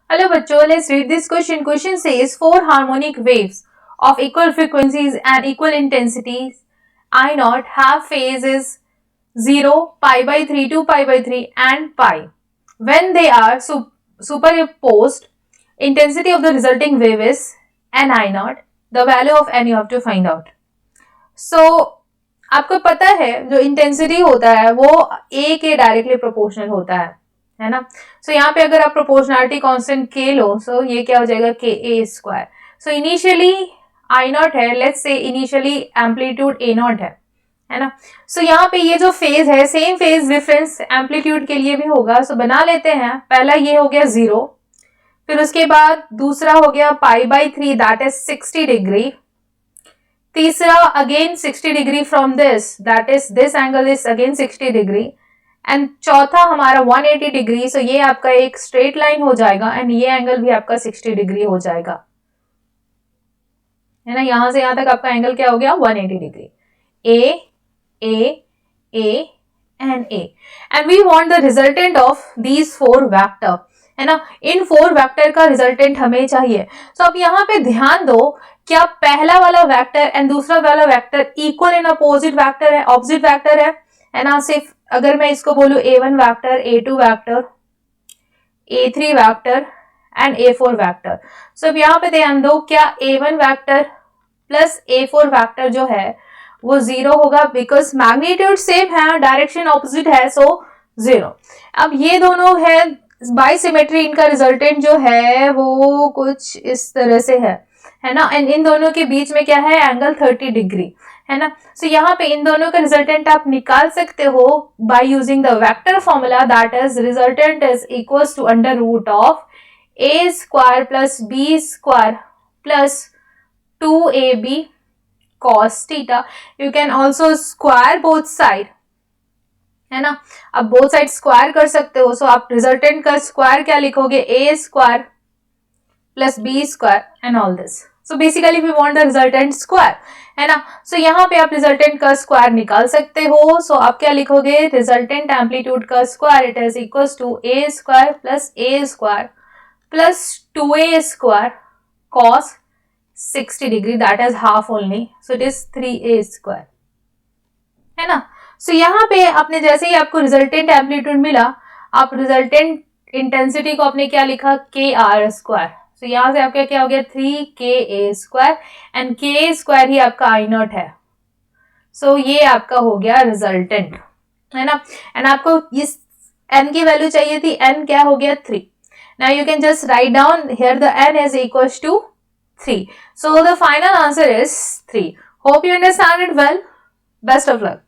Hello बच्चों, let's read this question. Question says four harmonic waves of equal frequencies and equal intensities I naught have phases 0, pi by 3 to pi by 3 and pi. When they are superimposed, intensity of the resulting wave is n I naught. The value of n you have to find out. So आपको पता है जो intensity होता है वो a के directly proportional होता है ना. सो यहाँ पे अगर आप प्रोपोर्शनलिटी कांस्टेंट k लो, सो ये क्या हो जाएगा k a square. So initially I naught है, let's say initially amplitude a naught है ना. सो यहाँ पे ये जो फेज है सेम फेज डिफरेंस एम्पलीट्यूड के लिए भी होगा. सो बना लेते हैं. पहला ये हो गया 0, फिर उसके बाद दूसरा हो गया pi by 3 that is 60 degree. तीसरा again 60 degree from this, that is this angle is again 60 degree. And चौथा हमारा 180 डिग्री. सो ये आपका एक स्ट्रेट लाइन हो जाएगा एंड ये एंगल भी आपका 60 डिग्री हो जाएगा, है ना. यहां से यहां तक आपका एंगल क्या हो गया 180 degree. A and A. And we want the resultant of these four vector, है ना. इन फोर वेक्टर का रिजल्टेंट हमें चाहिए. सो अब यहाँ पे ध्यान दो, क्या पहला वाला वेक्टर एंड दूसरा वाला vector equal and opposite vector है, ऑपोजिट वेक्टर है ना. सिर्फ अगर मैं इसको बोलूं A1 vector, A2 vector, A3 vector and A4 vector. So अब यहाँ पे ध्यान दो, क्या A1 vector plus A4 vector जो है वो 0 होगा, बिकॉज मैग्नीट्यूड सेम है, डायरेक्शन ऑपोजिट है, सो 0. अब ये दोनों है बाई सिमेट्री, इनका रिजल्टेंट जो है वो कुछ इस तरह से है ना. एंड इन दोनों के बीच में क्या है एंगल 30 डिग्री, है ना. सो यहाँ पे इन दोनों का रिजल्टेंट आप निकाल सकते हो by using the vector formula, that is resultant is equals to under root of a square plus b square plus 2ab cos theta. You can also square both side, है ना. अब बोथ साइड स्क्वायर कर सकते हो. सो आप resultant का square क्या लिखोगे, a square plus b square and all this. So basically we want the resultant square, है ना. सो यहाँ पे आप रिजल्टेंट का स्क्वायर निकाल सकते हो. सो आप क्या लिखोगे, रिजल्टेंट एम्पलीट्यूड का square it is equals to a square plus a square plus 2a square cos 60 degree, that is half only. So it is 3a square, है ना. सो यहाँ पे आपने जैसे ही आपको रिजल्टेंट एम्पलीट्यूड मिला, आप रिजल्टेंट इंटेंसिटी को आपने क्या लिखा, के आर स्क्वायर. सो यहाँ से आपका क्या हो गया 3ka स्क्वायर एंड के स्क्वायर ही आपका आई नॉट है. सो ये आपका हो गया रिजल्टेंट, है ना. एंड आपको इस n की वैल्यू चाहिए थी, n क्या हो गया 3. Now you can just write down here the n is equals to 3. So the final answer is 3. Hope you understand it well. Best of luck.